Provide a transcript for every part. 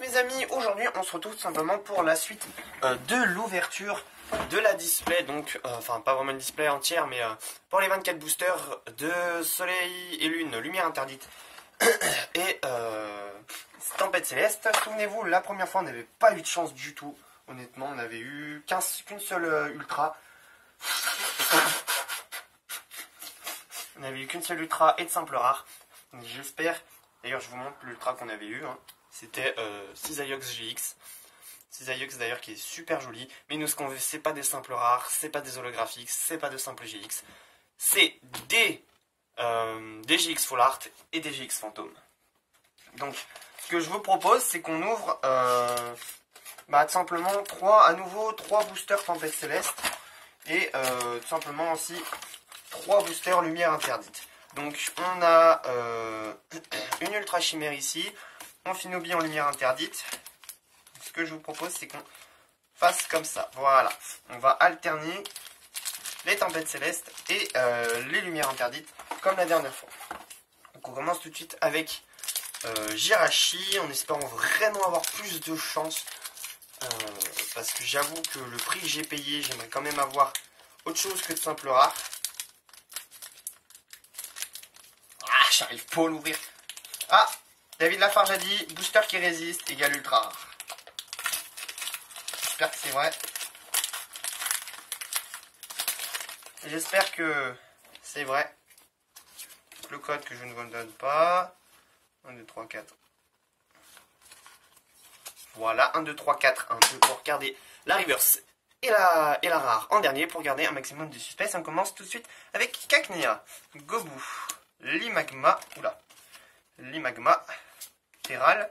Mes amis, aujourd'hui on se retrouve tout simplement pour la suite de l'ouverture de la display, donc enfin pas vraiment une display entière, mais pour les 24 boosters de Soleil et Lune, Lumière Interdite et Tempête Céleste. Souvenez-vous, la première fois on n'avait pas eu de chance du tout, honnêtement, on avait eu qu'une seule ultra. On n'avait eu qu'une seule ultra et de simple rare. J'espère, d'ailleurs je vous montre l'ultra qu'on avait eu, hein. C'était Cisaiox GX. Cisaiox d'ailleurs qui est super joli. Mais nous ce qu'on veut, c'est pas des simples rares, c'est pas des holographiques, c'est pas de simples GX. C'est des GX Full Art et des GX Fantôme. Donc ce que je vous propose, c'est qu'on ouvre tout simplement à nouveau 3 boosters Tempête Céleste. Et tout simplement aussi 3 boosters Lumière Interdite. Donc on a une Ultra Chimère ici. On finobie en lumière interdite. Ce que je vous propose, c'est qu'on fasse comme ça. Voilà. On va alterner les tempêtes célestes et les lumières interdites, comme la dernière fois. Donc on commence tout de suite avec Jirachi, en espérant vraiment avoir plus de chance. Parce que j'avoue que le prix que j'ai payé, j'aimerais quand même avoir autre chose que de simple rare. Ah, j'arrive pas à l'ouvrir. Ah, David Lafarge a dit booster qui résiste égale ultra rare. J'espère que c'est vrai. J'espère que c'est vrai. Le code que je ne vous donne pas. 1, 2, 3, 4. Voilà, 1, 2, 3, 4, 1, 2 pour regarder la reverse et la rare en dernier pour garder un maximum de suspense. On commence tout de suite avec Cacnea, Gobu, Limagma, Limagma, Terral,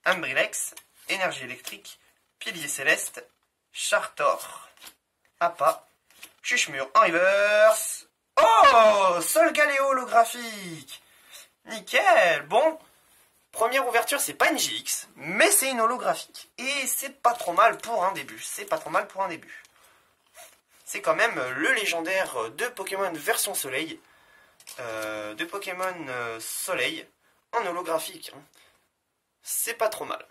Ambrilex, Énergie électrique, Pilier céleste, Chartor, Appa, Chuchemur en reverse. Oh, Solgaleo holographique. Nickel. Bon, première ouverture, c'est pas une GX, mais c'est une holographique. Et c'est pas trop mal pour un début. C'est quand même le légendaire de Pokémon version Soleil. De Pokémon Soleil en holographique. C'est pas trop mal.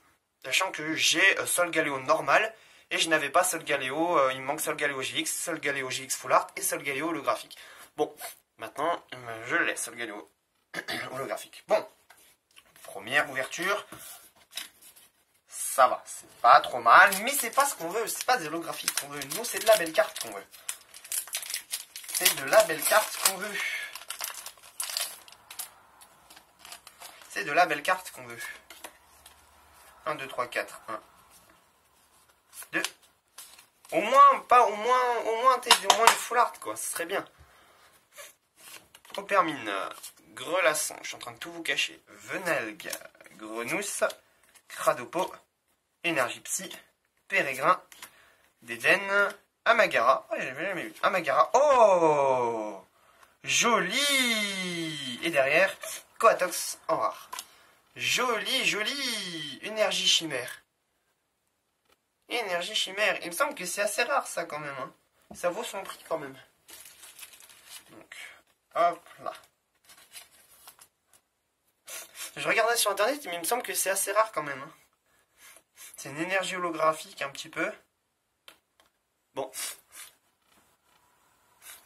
Sachant que j'ai Solgaleo normal et je n'avais pas Solgaleo, il me manque Solgaleo GX, Solgaleo GX Full Art et Solgaleo holographique. Bon, maintenant je l'ai, Solgaleo holographique. Bon, première ouverture, ça va, c'est pas trop mal, mais c'est pas ce qu'on veut, c'est pas des holographiques qu'on veut. Nous, c'est de la belle carte qu'on veut. C'est de la belle carte qu'on veut. C'est de la belle carte qu'on veut. 1, 2, 3, 4. 1, 2. Au moins une full art, quoi. Ce serait bien. Opermine, Grelasson, je suis en train de tout vous cacher. Venelgue, Grenousse, Cradopo, Énergie Psy, Pérégrin, Déden, Amagara. Oh, j'avais jamais vu. Amagara. Oh, joli. Et derrière, Coatox en rare. Joli. Énergie chimère. Énergie chimère. Il me semble que c'est assez rare ça quand même. Hein. Ça vaut son prix quand même. Donc, hop là. Je regardais sur internet, mais il me semble que c'est assez rare quand même. Hein. C'est une énergie holographique un petit peu. Bon.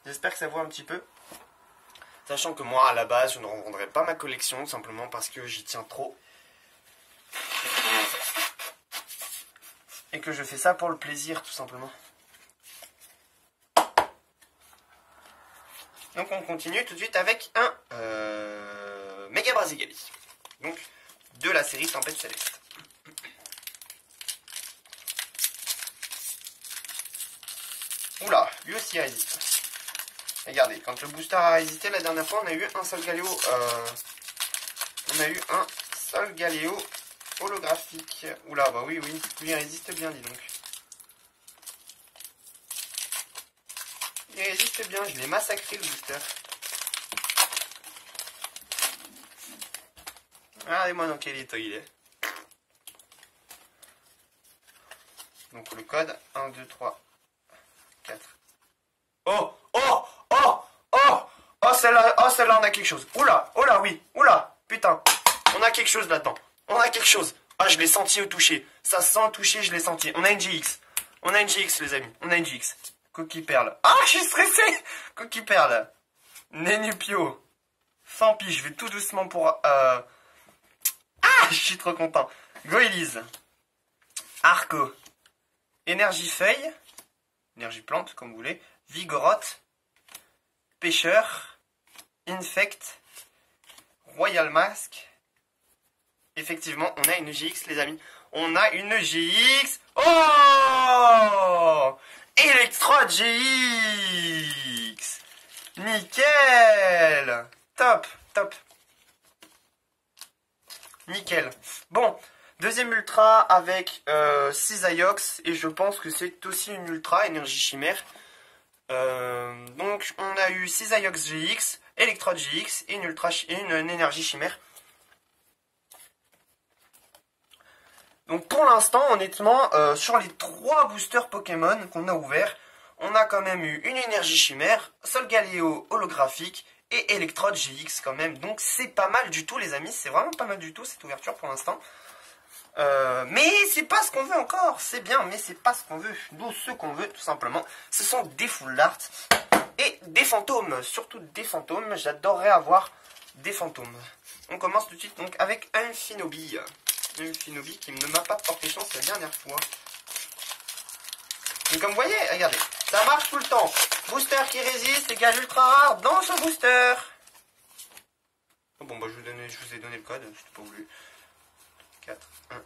J'espère que ça vaut un petit peu. Sachant que moi, à la base, je ne revendrai pas ma collection, simplement parce que j'y tiens trop. Et que je fais ça pour le plaisir, tout simplement. Donc on continue tout de suite avec un Mega Brasigali. Donc, de la série Tempête Céleste. Oula, lui aussi résiste. Regardez, quand le booster a résisté la dernière fois, on a eu un Solgaleo. Holographique. Oula, bah oui, lui il résiste bien, dis donc. Il résiste bien, je l'ai massacré le booster. Regardez-moi dans quel état il est. Donc le code 1, 2, 3, 4. Oh, celle-là, on a quelque chose. Oula, oui, putain. On a quelque chose là-dedans. On a quelque chose. Ah, je l'ai senti au toucher. Ça sent au toucher, je l'ai senti. On a une GX. On a une GX, les amis. On a une GX. Coquille perle. Ah, je suis stressé. Coquille perle. Nenupio. Fampi, je vais tout doucement pour... Ah, je suis trop content. Goélise. Arco. Énergie feuille. Énergie plante, comme vous voulez. Vigorotte. Pêcheur. Infect. Royal Mask. Effectivement, on a une GX, les amis. On a une GX. Oh, Electro GX. Nickel. Top, top. Nickel. Bon, deuxième ultra avec Cisaiox. Et je pense que c'est aussi une ultra, énergie chimère. Donc, on a eu Cisaiox GX, Electro GX et une énergie chimère. Donc pour l'instant, honnêtement, sur les 3 boosters Pokémon qu'on a ouverts, on a quand même eu une énergie chimère, Solgaleo holographique et Electrode GX quand même. Donc c'est pas mal du tout, les amis, c'est vraiment pas mal du tout cette ouverture pour l'instant. Mais c'est pas ce qu'on veut encore, c'est bien, mais c'est pas ce qu'on veut. Nous, ce qu'on veut, tout simplement, ce sont des full art et des fantômes, surtout des fantômes. J'adorerais avoir des fantômes. On commence tout de suite donc avec un Finobi. Une Finobi qui ne m'a pas porté chance la dernière fois. Et comme vous voyez, regardez, ça marche tout le temps. Booster qui résiste égale ultra rare dans ce booster. Oh bon, bah je vous ai donné le code, c'était pas voulu. 4, 1.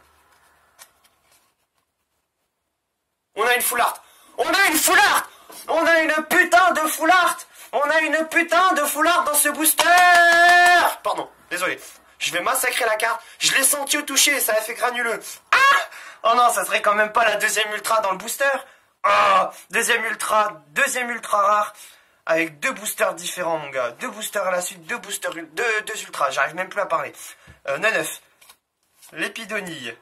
On a une full art. On a une full art. On a une putain de full art. On a une putain de full art dans ce booster. Pardon, désolé. Je vais massacrer la carte. Je l'ai senti au toucher, ça a fait granuleux. Ah! Oh non, ça serait quand même pas la deuxième ultra dans le booster. Oh, deuxième ultra rare. Avec 2 boosters différents, mon gars. 2 boosters à la suite, 2 boosters, 2 ultras. J'arrive même plus à parler. Neuf. Lépidonille.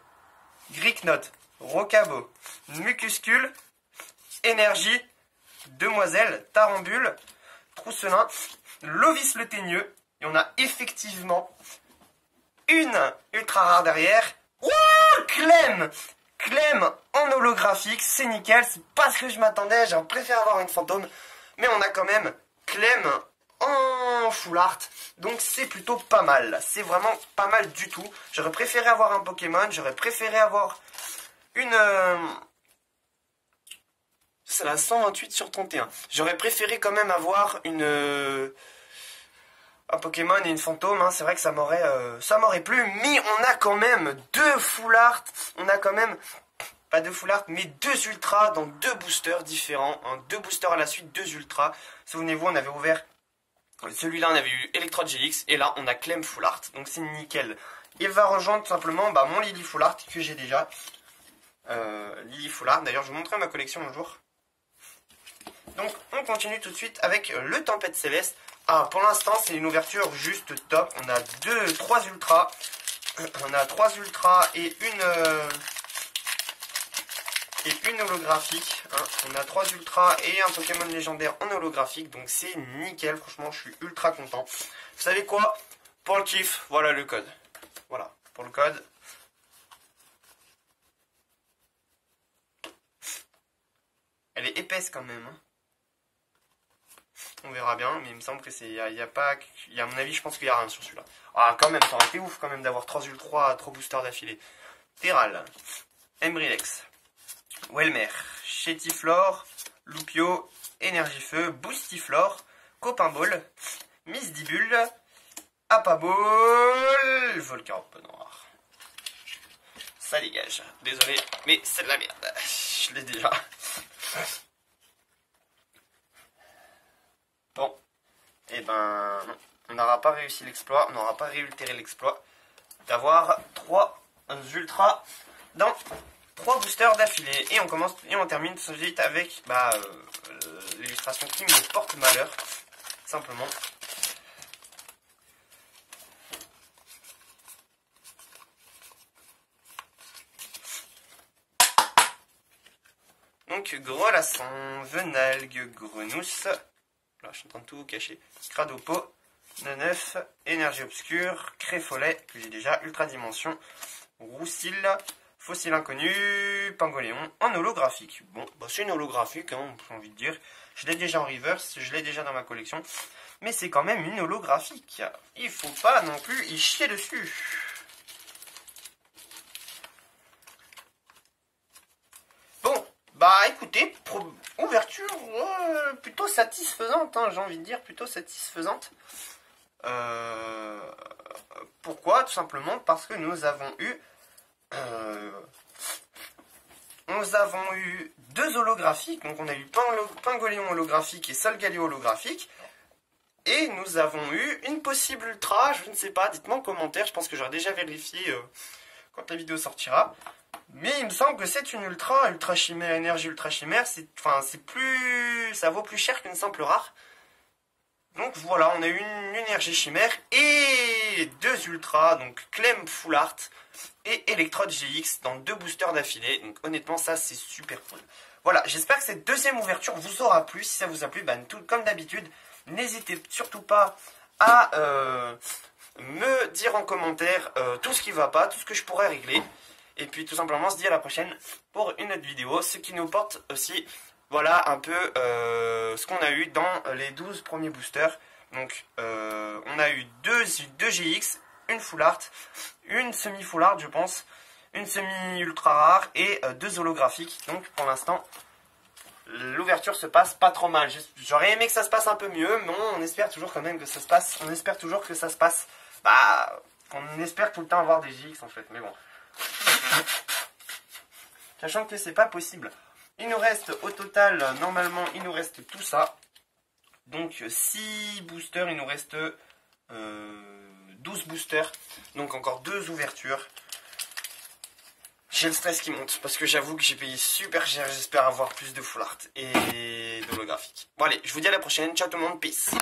Gricknote. Rocabo. Mucuscule. Énergie. Demoiselle. Tarambule. Trousselin. Lovis le Teigneux. Et on a effectivement une ultra rare derrière. Wouh, Clem en holographique, c'est nickel, c'est pas ce que je m'attendais, j'aurais préféré avoir une fantôme, mais on a quand même Clem en full art, donc c'est plutôt pas mal, c'est vraiment pas mal du tout. J'aurais préféré avoir un Pokémon, j'aurais préféré avoir une... C'est la 128 sur 31. J'aurais préféré quand même avoir un Pokémon et une fantôme, hein. C'est vrai que ça m'aurait plu, mais on a quand même 2 full art, on a quand même, pas 2 full art, mais 2 ultras dans 2 boosters différents, hein. 2 boosters à la suite, 2 ultras. Souvenez-vous, on avait ouvert, celui-là on avait eu Electro GX, et là on a Clem full art, donc c'est nickel. Il va rejoindre tout simplement mon Lily full art que j'ai déjà. Lily full art, d'ailleurs je vous montrerai ma collection un jour. Donc on continue tout de suite avec le Tempête Céleste. Ah, pour l'instant, c'est une ouverture juste top. On a 3 ultras. On a 3 ultras et une holographique. Hein. On a 3 ultras et un Pokémon légendaire en holographique. Donc c'est nickel. Franchement, je suis ultra content. Vous savez quoi? Pour le kiff, voilà le code. Voilà, pour le code. Elle est épaisse quand même. Hein. On verra bien, mais il me semble que c'est. Il y a pas. À mon avis, je pense qu'il n'y a rien sur celui-là. Ah, quand même, ça aurait été ouf quand même d'avoir 3 boosters d'affilée. Terral, Embrilex, Welmer, Chétiflore, Loupio, Énergifeu, Boostiflore, Copinball, Misdibule, Apaball, Volcarop noir. Ça dégage. Désolé, mais c'est de la merde. Je l'ai déjà. Bon, et ben non, on n'aura pas réussi l'exploit, on n'aura pas réitéré l'exploit d'avoir 3 ultras dans 3 boosters d'affilée. Et on termine tout de suite avec l'illustration qui me porte malheur, simplement. Donc Grelasson, Venalgue, Grenousse. Là, je suis en train de tout cacher. Cradopo, Neneuf, Énergie Obscure, Créfolet, que j'ai déjà, Ultra Dimension, Roussil, Fossile Inconnu, Pangolion en holographique. Bon, bah c'est une holographique, hein, j'ai envie de dire. Je l'ai déjà en reverse, je l'ai déjà dans ma collection. Mais c'est quand même une holographique. Il faut pas non plus y chier dessus. Bon, bah écoutez, ouverture plutôt satisfaisante, hein, j'ai envie de dire, plutôt satisfaisante. Pourquoi? Tout simplement parce que nous avons eu deux holographiques. Donc on a eu Pangolion holographique et Solgaleo holographique. Et nous avons eu une possible ultra, je ne sais pas, dites-moi en commentaire, je pense que j'aurai déjà vérifié quand la vidéo sortira. Mais il me semble que c'est une ultra chimère, énergie ultra chimère, ça vaut plus cher qu'une simple rare. Donc voilà, on a eu une énergie chimère et deux ultras, donc Clem Full Art et Electrode GX dans 2 boosters d'affilée. Donc honnêtement, ça c'est super cool. Voilà, j'espère que cette deuxième ouverture vous aura plu. Si ça vous a plu, comme d'habitude, n'hésitez surtout pas à me dire en commentaire tout ce qui ne va pas, tout ce que je pourrais régler. Et puis tout simplement se dire à la prochaine pour une autre vidéo, ce qui nous porte aussi... Voilà un peu ce qu'on a eu dans les 12 premiers boosters. Donc on a eu 2 GX, une full art, une semi full art je pense, une semi ultra rare et 2 holographiques. Donc pour l'instant l'ouverture se passe pas trop mal. J'aurais aimé que ça se passe un peu mieux, mais on espère toujours quand même que ça se passe. On espère toujours que ça se passe. On espère tout le temps avoir des GX en fait, mais bon. Sachant que c'est pas possible. Il nous reste au total, normalement, il nous reste tout ça. Donc 6 boosters, il nous reste 12 boosters. Donc encore 2 ouvertures. J'ai le stress qui monte parce que j'avoue que j'ai payé super cher. J'espère avoir plus de full art et d'holographique. Bon allez, je vous dis à la prochaine. Ciao tout le monde, peace.